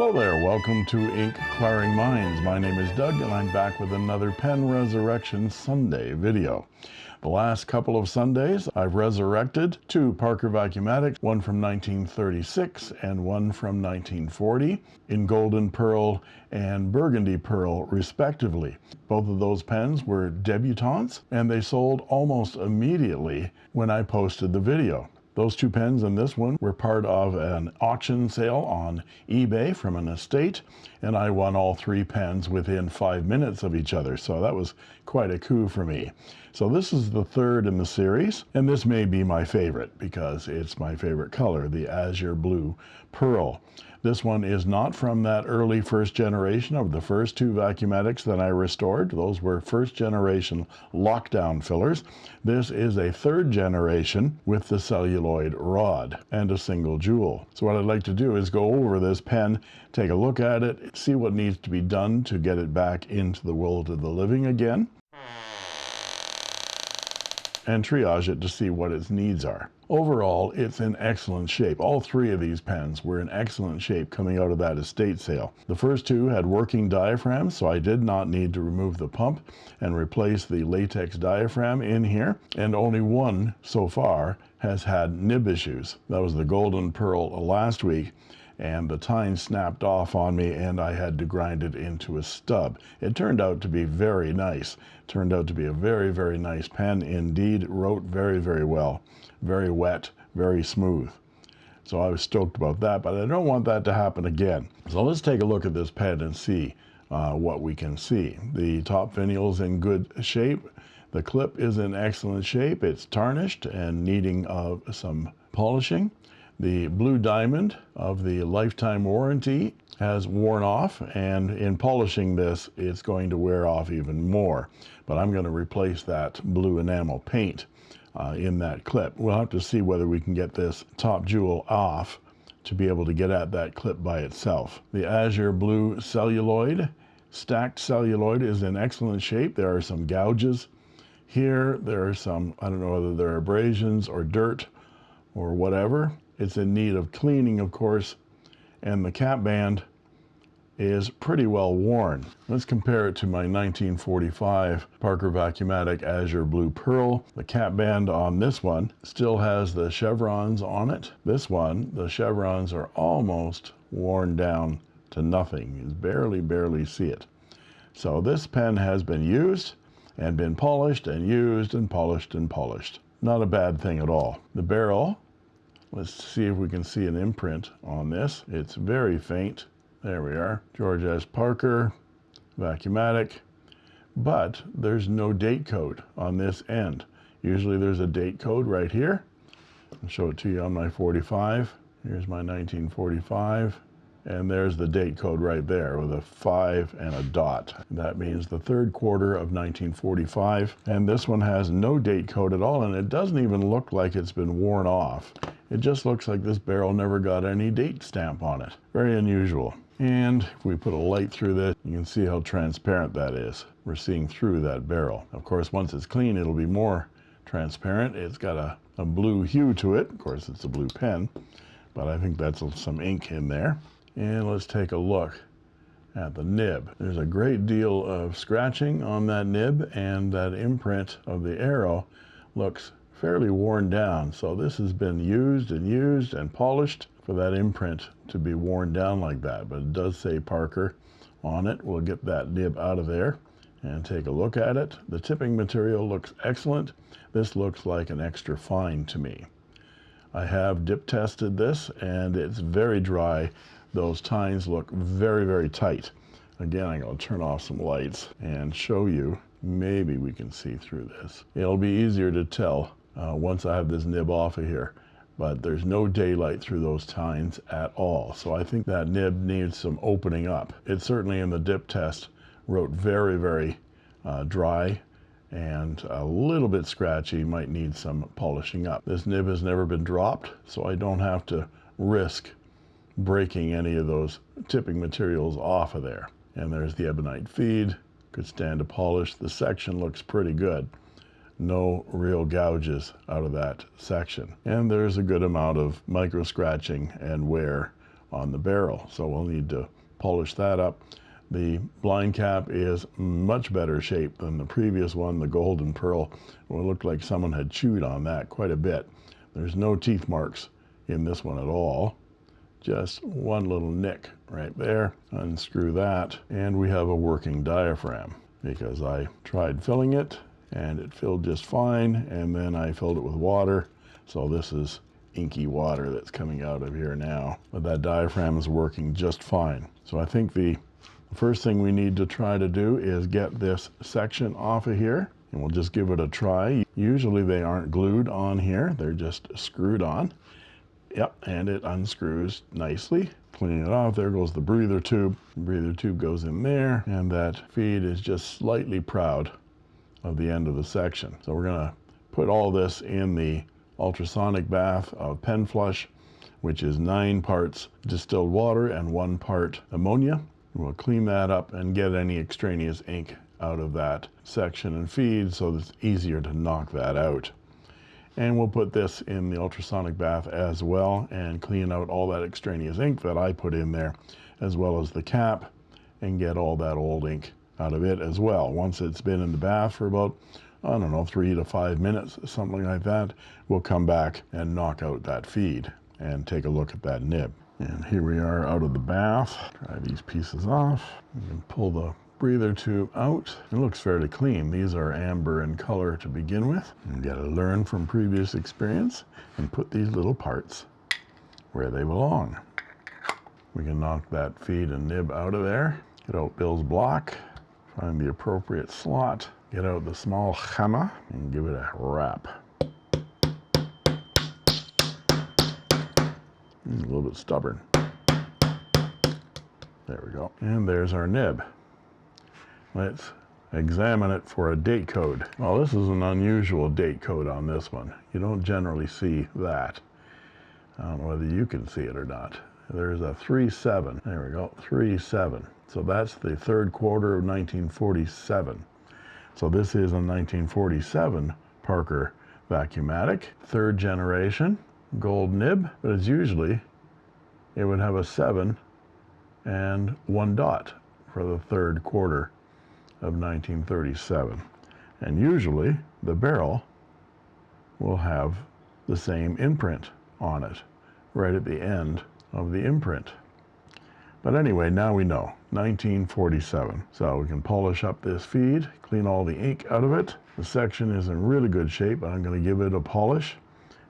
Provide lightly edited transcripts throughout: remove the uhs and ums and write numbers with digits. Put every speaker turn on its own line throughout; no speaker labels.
Hello there, welcome to Inkquiring Minds. My name is Doug and I'm back with another Pen Resurrection Sunday video. The last couple of Sundays I've resurrected two Parker Vacumatics, one from 1936 and one from 1940, in Golden Pearl and Burgundy Pearl respectively. Both of those pens were debutantes and they sold almost immediately when I posted the video. Those two pens and this one were part of an auction sale on eBay from an estate, and I won all three pens within 5 minutes of each other, so that was quite a coup for me. So this is the third in the series, and this may be my favorite because it's my favorite color, the Azure Blue Pearl. This one is not from that early first generation of the first two Vacumatics that I restored. Those were first generation lockdown fillers. This is a third generation with the celluloid rod and a single jewel. So what I'd like to do is go over this pen, take a look at it, see what needs to be done to get it back into the world of the living again, and triage it to see what its needs are. Overall, it's in excellent shape. All three of these pens were in excellent shape coming out of that estate sale. The first two had working diaphragms, so I did not need to remove the pump and replace the latex diaphragm in here, and only one so far has had nib issues. That was the Golden Pearl last week, and the tine snapped off on me and I had to grind it into a stub. It turned out to be very nice. Turned out to be a very, very nice pen indeed. It wrote very, very well. Very wet, very smooth. So I was stoked about that, but I don't want that to happen again. So let's take a look at this pen and see what we can see. The top finial's in good shape. The clip is in excellent shape. It's tarnished and needing some polishing. The blue diamond of the lifetime warranty has worn off, and in polishing this it's going to wear off even more, but I'm going to replace that blue enamel paint in that clip. We'll have to see whether we can get this top jewel off to be able to get at that clip by itself. The Azure Blue celluloid, stacked celluloid, is in excellent shape. There are some gouges here. There are some, I don't know whether they're abrasions or dirt or whatever. It's in need of cleaning, of course, and the cap band is pretty well worn. Let's compare it to my 1945 Parker Vacumatic Azure Blue Pearl. The cap band on this one still has the chevrons on it. This one, the chevrons are almost worn down to nothing. You can barely see it. So this pen has been used and been polished and used and polished and polished. Not a bad thing at all. The barrel, let's see if we can see an imprint on this. It's very faint. There we are, George S. Parker Vacumatic, but there's no date code on this end. Usually there's a date code right here. I'll show it to you on my 45. Here's my 1945, and there's the date code right there with a 5 and a dot. That means the third quarter of 1945, and this one has no date code at all, and it doesn't even look like it's been worn off. It just looks like this barrel never got any date stamp on it. Very unusual. And if we put a light through this, you can see how transparent that is. We're seeing through that barrel. Of course, once it's clean, it'll be more transparent. It's got a blue hue to it. Of course, it's a blue pen, but I think that's some ink in there. And let's take a look at the nib. There's a great deal of scratching on that nib, and that imprint of the arrow looks fairly worn down. So this has been used and polished for that imprint to be worn down like that, but it does say Parker on it. We'll get that nib out of there and take a look at it. The tipping material looks excellent. This looks like an extra fine to me. I have dip tested this and it's very dry. Those tines look very, very tight. Again, I'm going to turn off some lights and show you. Maybe we can see through this. It'll be easier to tell once I have this nib off of here, but there's no daylight through those tines at all. So I think that nib needs some opening up. It certainly in the dip test wrote very, very dry and a little bit scratchy, might need some polishing up. This nib has never been dropped, so I don't have to risk breaking any of those tipping materials off of there. And there's the ebonite feed, could stand to polish. The section looks pretty good. No real gouges out of that section. And there's a good amount of micro scratching and wear on the barrel. So we'll need to polish that up. The blind cap is much better shape than the previous one, the Golden Pearl. Well, it looked like someone had chewed on that quite a bit. There's no teeth marks in this one at all. Just one little nick right there. Unscrew that, and we have a working diaphragm, because I tried filling it and it filled just fine, and then I filled it with water. So this is inky water that's coming out of here now, but that diaphragm is working just fine. So I think the first thing we need to try to do is get this section off of here, and we'll just give it a try. Usually they aren't glued on here, they're just screwed on. Yep, and it unscrews nicely. Cleaning it off, there goes the breather tube. The breather tube goes in there, and that feed is just slightly proud of the end of the section. So we're gonna put all this in the ultrasonic bath of pen flush, which is 9 parts distilled water and 1 part ammonia. We'll clean that up and get any extraneous ink out of that section and feed, so it's easier to knock that out. And we'll put this in the ultrasonic bath as well and clean out all that extraneous ink that I put in there, as well as the cap, and get all that old ink out of it as well. Once it's been in the bath for about, I don't know, 3 to 5 minutes, something like that, we'll come back and knock out that feed and take a look at that nib. And here we are out of the bath. Try these pieces off. You can pull the breather tube out. It looks fairly clean. These are amber in color to begin with. You gotta learn from previous experience and put these little parts where they belong. We can knock that feed and nib out of there. Get out Bill's block, find the appropriate slot, get out the small hammer and give it a wrap. A little bit stubborn. There we go. And there's our nib. Let's examine it for a date code. Well, this is an unusual date code on this one. You don't generally see that. I don't know whether you can see it or not. There's a 3-7. There we go, 3-7. So that's the 3rd quarter of 1947. So this is a 1947 Parker Vacumatic, 3rd generation, gold nib, but it's usually, it would have a 7 and 1 dot for the 3rd quarter of 1937. And usually the barrel will have the same imprint on it right at the end of the imprint. But anyway, now we know, 1947. So we can polish up this feed, clean all the ink out of it. The section is in really good shape. I'm going to give it a polish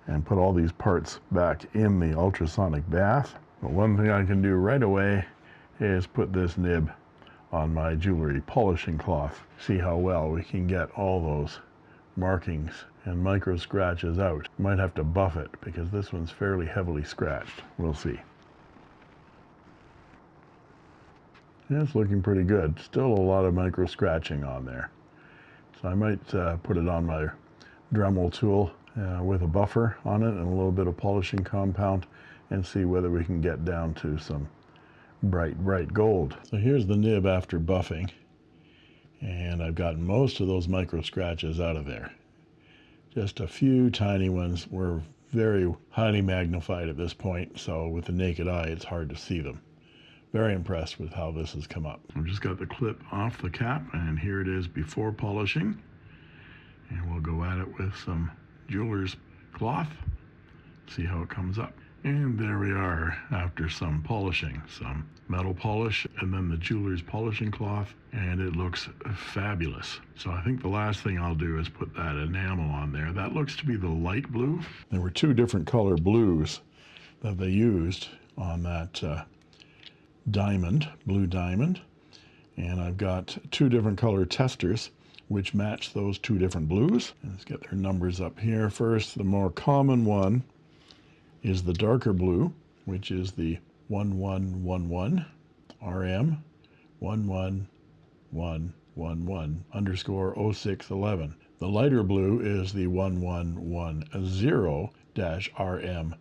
and put all these parts back in the ultrasonic bath. But one thing I can do right away is put this nib on my jewelry polishing cloth. See how well we can get all those markings and micro scratches out. Might have to buff it because this one's fairly heavily scratched. We'll see. Yeah, it's looking pretty good. Still a lot of micro scratching on there. So I might put it on my Dremel tool with a buffer on it and a little bit of polishing compound and see whether we can get down to some bright gold. So here's the nib after buffing, and I've gotten most of those micro scratches out of there. Just a few tiny ones were very highly magnified at this point, so with the naked eye it's hard to see them. Very impressed with how this has come up. I've just got the clip off the cap, and here it is before polishing, and we'll go at it with some jeweler's cloth, see how it comes up. And there we are after some polishing, some metal polish and then the jeweler's polishing cloth, and it looks fabulous. So I think the last thing I'll do is put that enamel on there. That looks to be the light blue. There were 2 different color blues that they used on that blue diamond, and I've got 2 different color testers which match those 2 different blues. Let's get their numbers up here first. The more common one is the darker blue, which is the 1111 RM 11111_0611. The lighter blue is the 1110-RM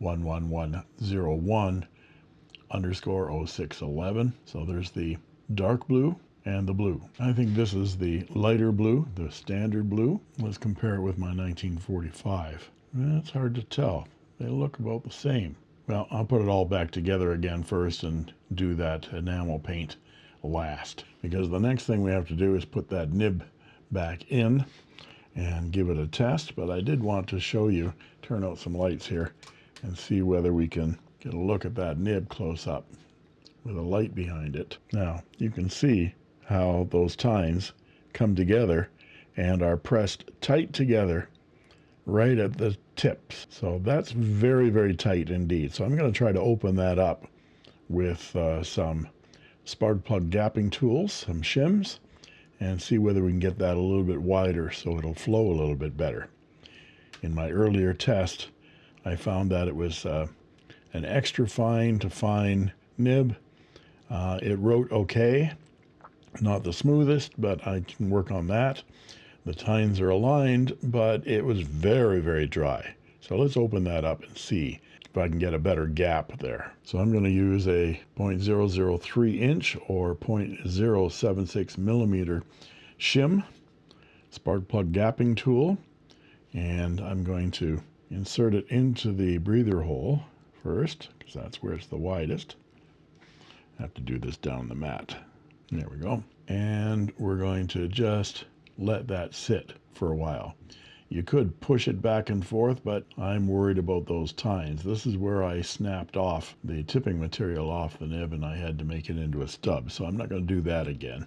11101_0611. So there's the dark blue and the blue. I think this is the lighter blue, the standard blue. Let's compare it with my 1945. It's hard to tell. They look about the same. Well, I'll put it all back together again first and do that enamel paint last, because the next thing we have to do is put that nib back in and give it a test. But I did want to show you, turn out some lights here and see whether we can get a look at that nib close up with a light behind it. Now you can see how those tines come together and are pressed tight together right at the tips. So that's very, very tight indeed. So I'm going to try to open that up with some spark plug gapping tools, some shims, and see whether we can get that a little bit wider so it'll flow a little bit better. In my earlier test, I found that it was an extra fine to fine nib. It wrote okay, not the smoothest, but I can work on that. The tines are aligned, but it was very, very dry. So let's open that up and see if I can get a better gap there. So I'm going to use a 0.003 inch or 0.076 millimeter shim spark plug gapping tool, and I'm going to insert it into the breather hole first, because that's where it's the widest. I have to do this down the mat. There we go. And we're going to just let that sit for a while. You could push it back and forth, but I'm worried about those tines. This is where I snapped off the tipping material off the nib and I had to make it into a stub. So I'm not going to do that again.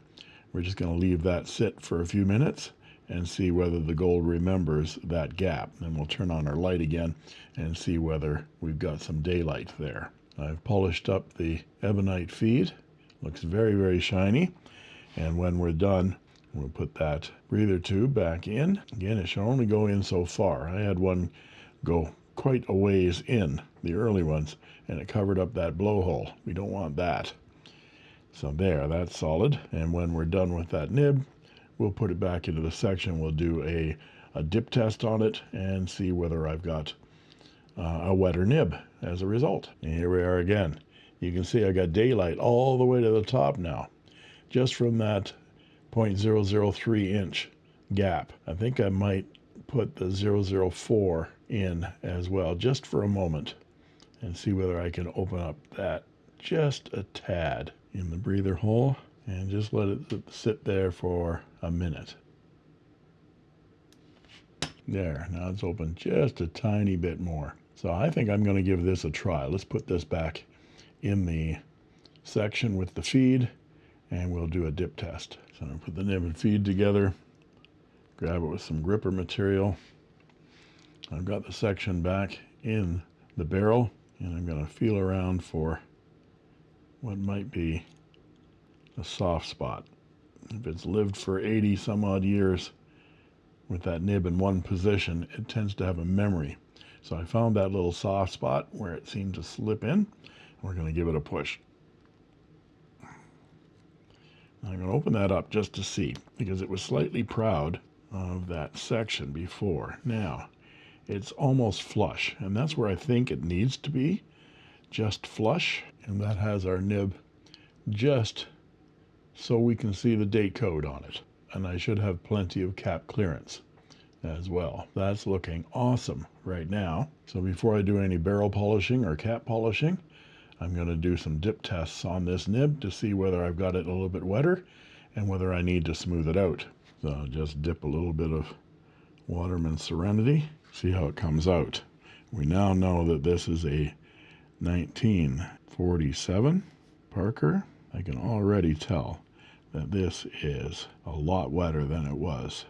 We're just going to leave that sit for a few minutes and see whether the gold remembers that gap. Then we'll turn on our light again and see whether we've got some daylight there. I've polished up the ebonite feed. Looks very, very shiny. And when we're done, we'll put that breather tube back in. Again, it should only go in so far. I had one go quite a ways in, the early ones, and it covered up that blowhole. We don't want that. So there, that's solid. And when we're done with that nib, we'll put it back into the section. We'll do a dip test on it and see whether I've got a wetter nib as a result. And here we are again. You can see I got daylight all the way to the top now, just from that 0.003 inch gap. I think I might put the 0.004 in as well, just for a moment, and see whether I can open up that just a tad in the breather hole and just let it sit there for a minute. There, now it's open just a tiny bit more. So I think I'm going to give this a try. Let's put this back in the section with the feed and we'll do a dip test. So I'm going to put the nib and feed together, grab it with some gripper material. I've got the section back in the barrel and I'm going to feel around for what might be a soft spot. If it's lived for 80 some odd years with that nib in one position, it tends to have a memory. So I found that little soft spot where it seemed to slip in. We're going to give it a push. I'm going to open that up just to see, because it was slightly proud of that section before. Now, it's almost flush, and that's where I think it needs to be, just flush. And that has our nib just so we can see the date code on it. And I should have plenty of cap clearance as well. That's looking awesome right now. So before I do any barrel polishing or cap polishing, I'm going to do some dip tests on this nib to see whether I've got it a little bit wetter and whether I need to smooth it out. So I'll just dip a little bit of Waterman Serenity, see how it comes out. We now know that this is a 1947 Parker. I can already tell that this is a lot wetter than it was.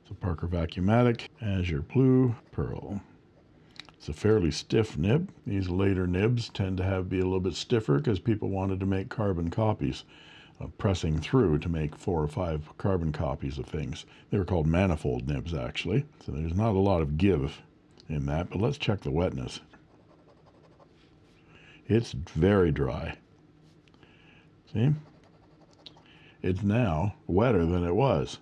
It's a Parker Vacumatic Azure Blue Pearl. It's a fairly stiff nib. These later nibs tend to be a little bit stiffer because people wanted to make carbon copies of pressing through to make 4 or 5 carbon copies of things. They were called manifold nibs, actually. So there's not a lot of give in that, but let's check the wetness. It's very dry. See? It's now wetter than it was.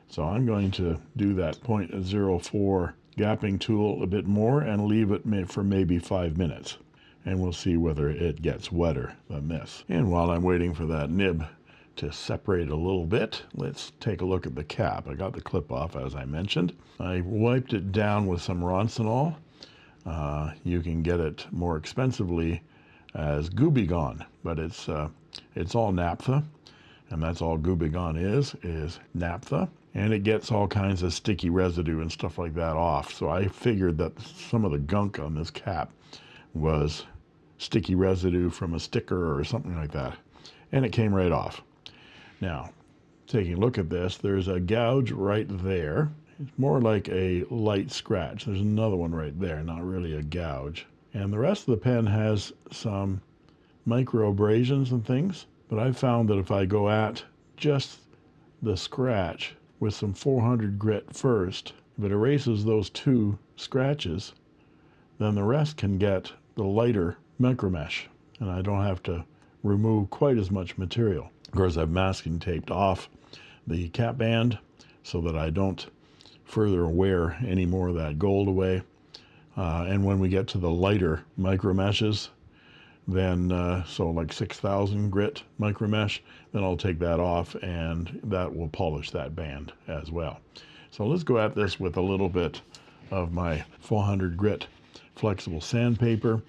So I'm going to do that 0.04 gapping tool a bit more and leave it for maybe 5 minutes. And we'll see whether it gets wetter than this. And while I'm waiting for that nib to separate a little bit, let's take a look at the cap. I got the clip off, as I mentioned. I wiped it down with some Roncinol You can get it more expensively as Gooby but it's all naphtha, and that's all Gooby is naphtha, and it gets all kinds of sticky residue and stuff like that off. So I figured that some of the gunk on this cap was sticky residue from a sticker or something like that, and it came right off. Now, taking a look at this, there's a gouge right there. It's more like a light scratch. There's another one right there, not really a gouge. And the rest of the pen has some micro abrasions and things, but I've found that if I go at just the scratch with some 400 grit first, if it erases those two scratches, then the rest can get the lighter micro mesh, and I don't have to remove quite as much material. Of course, I've masking taped off the cap band so that I don't further wear any more of that gold away. And when we get to the lighter micro meshes, then so like 6,000 grit micro mesh, then I'll take that off, and that will polish that band as well. So let's go at this with a little bit of my 400 grit flexible sandpaper.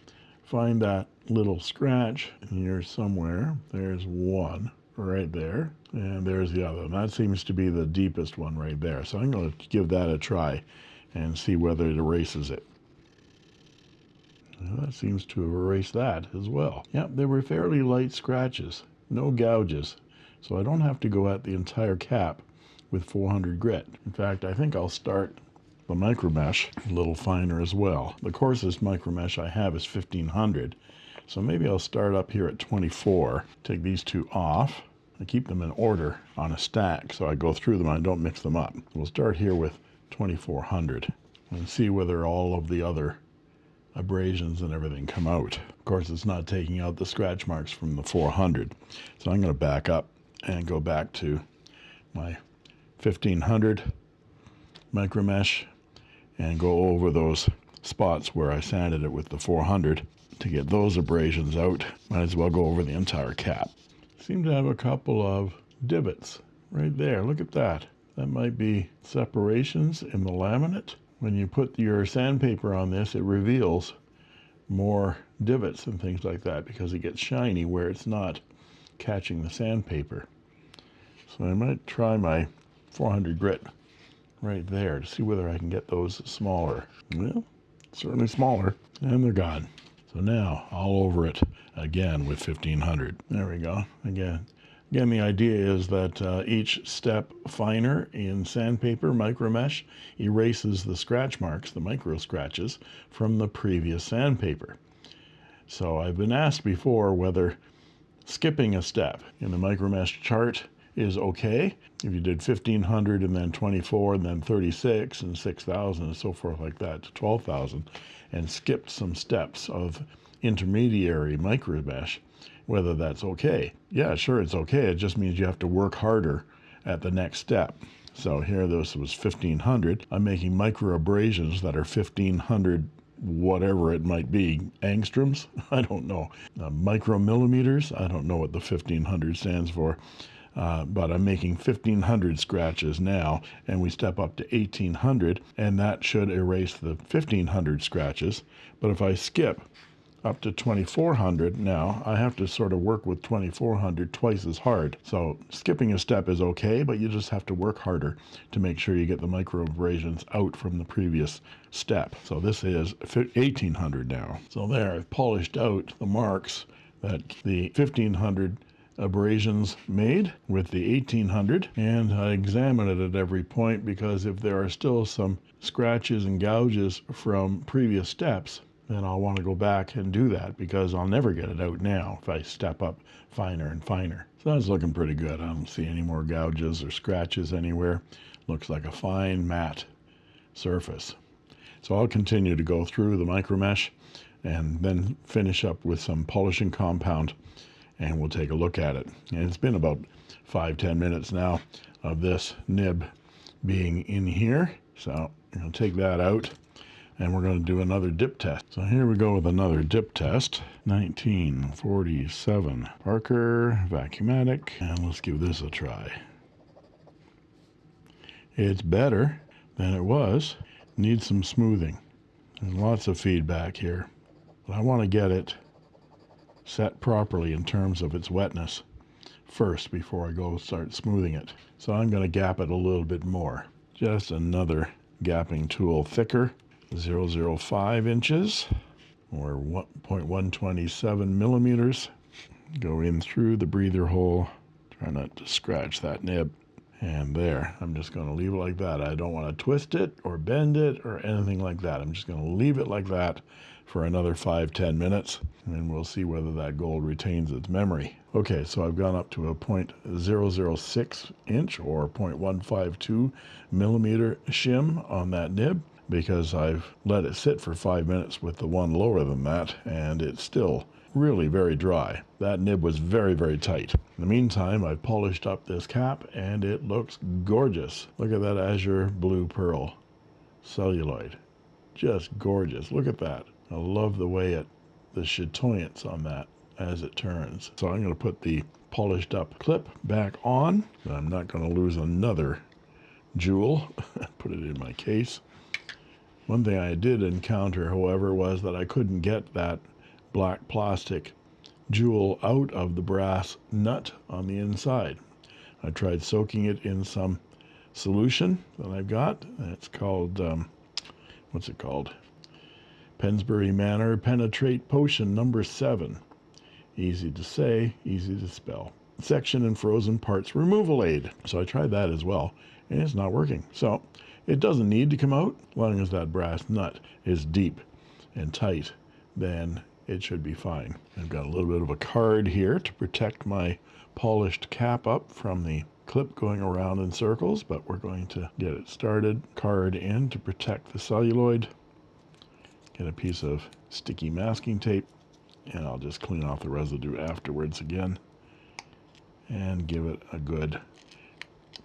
Find that little scratch here somewhere. There's one right there, and there's the other, and that seems to be the deepest one right there. So I'm going to give that a try and see whether it erases it. Well, that seems to have erased that as well. Yep, they were fairly light scratches, no gouges, so I don't have to go at the entire cap with 400 grit. In fact, I think I'll start the micro mesh a little finer as well. The coarsest micro mesh I have is 1500. So maybe I'll start up here at 24, take these two off. I keep them in order on a stack, so I go through them, I don't mix them up. We'll start here with 2400 and see whether all of the other abrasions and everything come out. Of course, it's not taking out the scratch marks from the 400. So I'm going to back up and go back to my 1500 micro mesh and go over those spots where I sanded it with the 400. To get those abrasions out, might as well go over the entire cap. Seem to have a couple of divots right there. Look at that. That might be separations in the laminate. When you put your sandpaper on this, it reveals more divots and things like that because it gets shiny where it's not catching the sandpaper. So I might try my 400 grit right there to see whether I can get those smaller. Well, certainly smaller, and they're gone. So now all over it again with 1500. There we go. Again, the idea is that each step finer in sandpaper micro mesh erases the scratch marks, the micro scratches, from the previous sandpaper. So I've been asked before whether skipping a step in the micro mesh chart is okay. If you did 1500 and then 24 and then 36 and 6,000 and so forth like that to 12,000, and skipped some steps of intermediary micro mesh, whether that's okay. Yeah, sure, it's okay. It just means you have to work harder at the next step. So here this was 1500. I'm making micro abrasions that are 1500 whatever it might be, angstroms, I don't know, micromillimeters, I don't know what the 1500 stands for. But I'm making 1500 scratches now, and we step up to 1800, and that should erase the 1500 scratches. But if I skip up to 2400 now, I have to sort of work with 2400 twice as hard. So skipping a step is okay, but you just have to work harder to make sure you get the micro abrasions out from the previous step. So this is 1800 now. So there, I've polished out the marks that the 1500 abrasions made with the 1800, and I examine it at every point, because if there are still some scratches and gouges from previous steps, then I'll want to go back and do that, because I'll never get it out now if I step up finer and finer. So that's looking pretty good. I don't see any more gouges or scratches anywhere. Looks like a fine matte surface. So I'll continue to go through the micro mesh and then finish up with some polishing compound, and we'll take a look at it. And it's been about 5-10 minutes now of this nib being in here. So I'm going to take that out, and we're going to do another dip test. So here we go with another dip test. 1947 Parker Vacumatic, and let's give this a try. It's better than it was. Needs some smoothing. And lots of feedback here. But I want to get it set properly in terms of its wetness first before I go start smoothing it. So I'm going to gap it a little bit more. Just another gapping tool thicker, 0.005 inches or 0.127 millimeters. Go in through the breather hole. Try not to scratch that nib. And there, I'm just going to leave it like that. I don't want to twist it or bend it or anything like that. I'm just going to leave it like that for another 5-10 minutes, and we'll see whether that gold retains its memory. Okay, so I've gone up to a 0.006 inch or 0.152 millimeter shim on that nib because I've let it sit for 5 minutes with the one lower than that, and it's still really very dry. That nib was very, very tight. In the meantime, I've polished up this cap and it looks gorgeous. Look at that Azure Blue Pearl celluloid. Just gorgeous. Look at that. I love the way the chatoyance on that as it turns. So I'm going to put the polished up clip back on. I'm not going to lose another jewel. Put it in my case. One thing I did encounter, however, was that I couldn't get that black plastic jewel out of the brass nut on the inside. I tried soaking it in some solution that I've got. It's called, what's it called? Pensbury Manor Penetrate Potion number 7. Easy to say, easy to spell. Section and frozen parts removal aid. So I tried that as well, and it's not working. So it doesn't need to come out. As long as that brass nut is deep and tight, then it should be fine. I've got a little bit of a card here to protect my polished cap up from the clip going around in circles, but we're going to get it started. Card in to protect the celluloid. Get a piece of sticky masking tape, and I'll just clean off the residue afterwards again and give it a good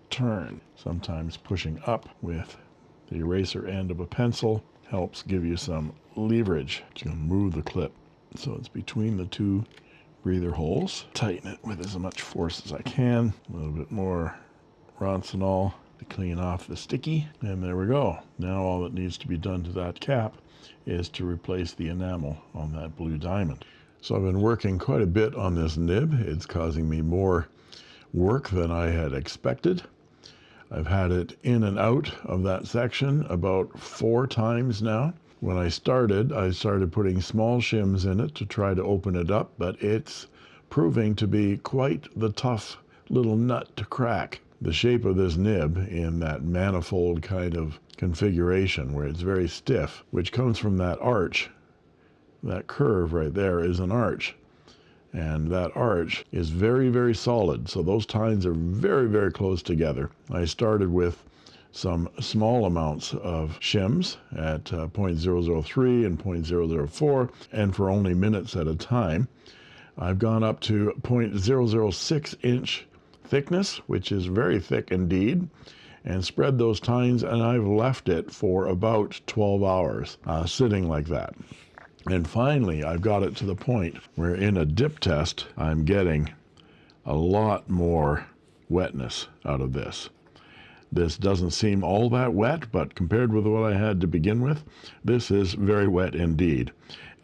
turn. Sometimes pushing up with the eraser end of a pencil helps give you some leverage. Just going to move the clip so it's between the two breather holes. Tighten it with as much force as I can. A little bit more Roncinol to clean off the sticky. And there we go. Now all that needs to be done to that cap is to replace the enamel on that blue diamond. So I've been working quite a bit on this nib. It's causing me more work than I had expected. I've had it in and out of that section about 4 times now. When I started putting small shims in it to try to open it up, but it's proving to be quite the tough little nut to crack. The shape of this nib in that manifold kind of configuration where it's very stiff, which comes from that arch. That curve right there is an arch. And that arch is very, very solid. So those tines are very, very close together. I started with some small amounts of shims at 0.003 and 0.004, and for only minutes at a time. I've gone up to 0.006 inch thickness, which is very thick indeed, and spread those tines, and I've left it for about 12 hours sitting like that. And finally, I've got it to the point where in a dip test, I'm getting a lot more wetness out of this. This doesn't seem all that wet, but compared with what I had to begin with, this is very wet indeed.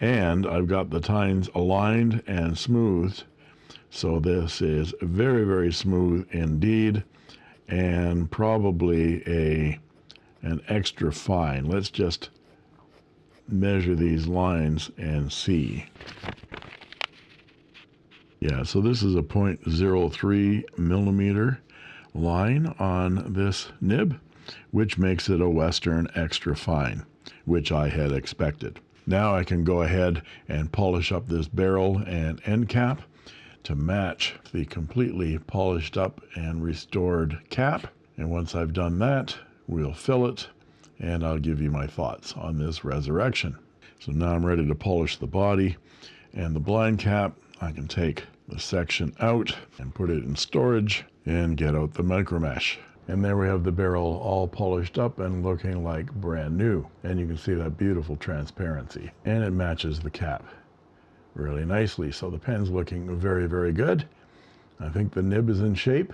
And I've got the tines aligned and smoothed, so this is very, very smooth indeed, and probably an extra fine. Let's just measure these lines and see. Yeah, so this is a 0.03 millimeter line on this nib, which makes it a Western extra fine, which I had expected. Now I can go ahead and polish up this barrel and end cap to match the completely polished up and restored cap. And once I've done that, we'll fill it, and I'll give you my thoughts on this resurrection. So now I'm ready to polish the body and the blind cap. I can take the section out and put it in storage and get out the micro mesh. And there we have the barrel all polished up and looking like brand new. And you can see that beautiful transparency. And it matches the cap really nicely. So the pen's looking very, very good. I think the nib is in shape.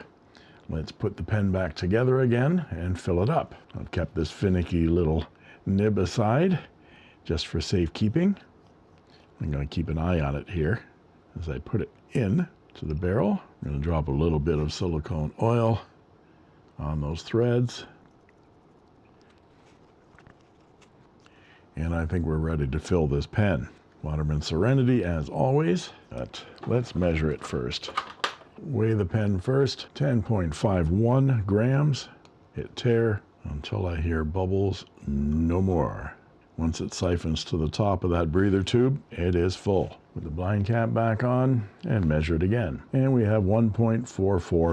Let's put the pen back together again and fill it up. I've kept this finicky little nib aside just for safekeeping. I'm going to keep an eye on it here as I put it in to the barrel. I'm going to drop a little bit of silicone oil on those threads. And I think we're ready to fill this pen. Waterman Serenity as always, but let's measure it first. Weigh the pen first, 10.51 grams. Hit tare until I hear bubbles no more. Once it siphons to the top of that breather tube, it is full. Put the blind cap back on and measure it again. And we have 1.44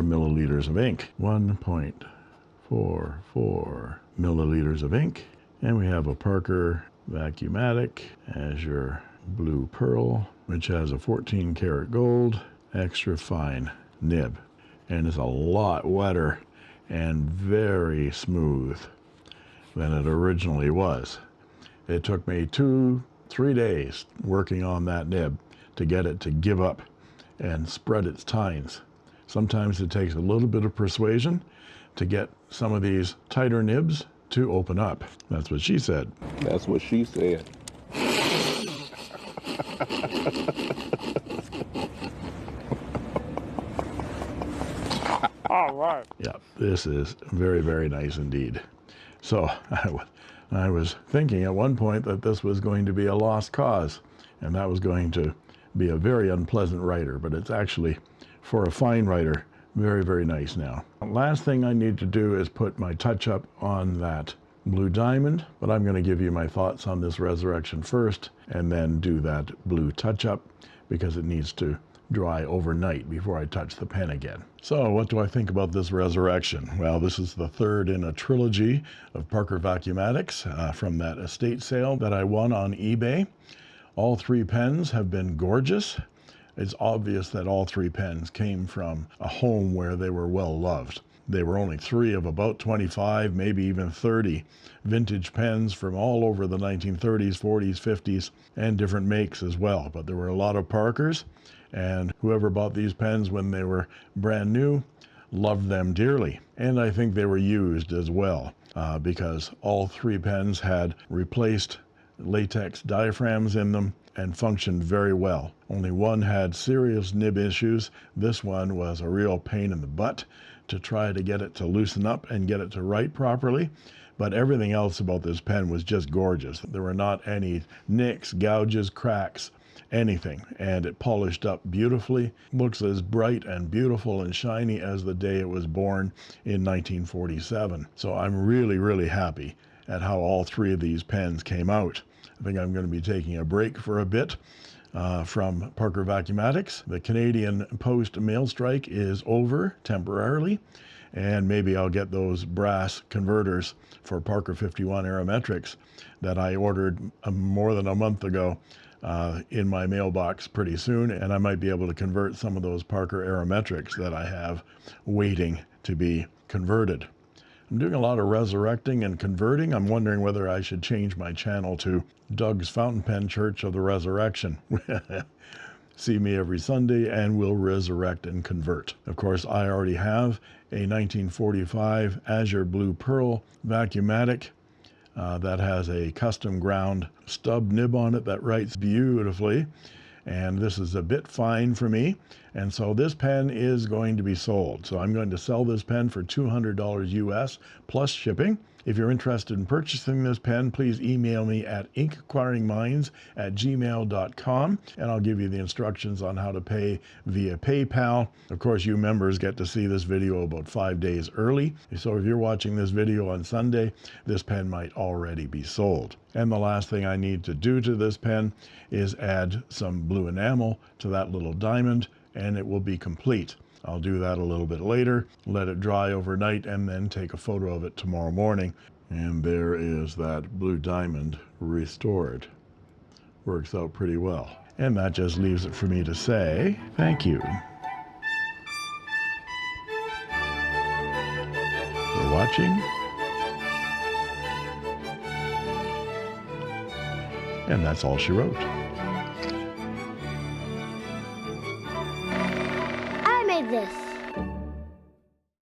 milliliters of ink. 1.44 milliliters of ink. And we have a Parker Vacumatic Azure Blue Pearl, which has a 14 karat gold, extra fine nib. And it's a lot wetter and very smooth than it originally was. It took me 2-3 days working on that nib to get it to give up and spread its tines. Sometimes it takes a little bit of persuasion to get some of these tighter nibs to open up. That's what she said.
That's what she said.
All right.
Yeah, this is very, very nice indeed. So I was thinking at one point that this was going to be a lost cause, and that was going to be a very unpleasant writer, but it's actually, for a fine writer, very, very nice now. Last thing I need to do is put my touch-up on that blue diamond, but I'm going to give you my thoughts on this resurrection first, and then do that blue touch-up, because it needs to dry overnight before I touch the pen again. So what do I think about this resurrection? Well, this is the third in a trilogy of Parker Vacumatics from that estate sale that I won on eBay. All three pens have been gorgeous. It's obvious that all three pens came from a home where they were well loved. They were only three of about 25, maybe even 30 vintage pens from all over the 1930s, 40s, 50s, and different makes as well. But there were a lot of Parkers, and whoever bought these pens when they were brand new loved them dearly. And I think they were used as well, because all three pens had replaced latex diaphragms in them and functioned very well. Only one had serious nib issues. This one was a real pain in the butt to try to get it to loosen up and get it to write properly. But everything else about this pen was just gorgeous. There were not any nicks, gouges, cracks, anything. And it polished up beautifully. Looks as bright and beautiful and shiny as the day it was born in 1947. So I'm really, really happy at how all three of these pens came out. I think I'm going to be taking a break for a bit from Parker Vacumatics. The Canadian Post mail strike is over temporarily, and maybe I'll get those brass converters for Parker 51 Aerometrics that I ordered more than a month ago in my mailbox pretty soon, and I might be able to convert some of those Parker Aerometrics that I have waiting to be converted. I'm doing a lot of resurrecting and converting. I'm wondering whether I should change my channel to Doug's Fountain Pen Church of the Resurrection. See me every Sunday and we'll resurrect and convert. Of course, I already have a 1945 Azure Blue Pearl Vacumatic that has a custom ground stub nib on it that writes beautifully. And this is a bit fine for me. And so this pen is going to be sold. So I'm going to sell this pen for $200 US plus shipping. If you're interested in purchasing this pen, please email me at inkquiringminds@gmail.com, and I'll give you the instructions on how to pay via PayPal. Of course, you members get to see this video about 5 days early. So if you're watching this video on Sunday, this pen might already be sold. And the last thing I need to do to this pen is add some blue enamel to that little diamond, and it will be complete. I'll do that a little bit later, let it dry overnight, and then take a photo of it tomorrow morning. And there is that blue diamond restored. Works out pretty well. And that just leaves it for me to say thank you for watching. And that's all she wrote.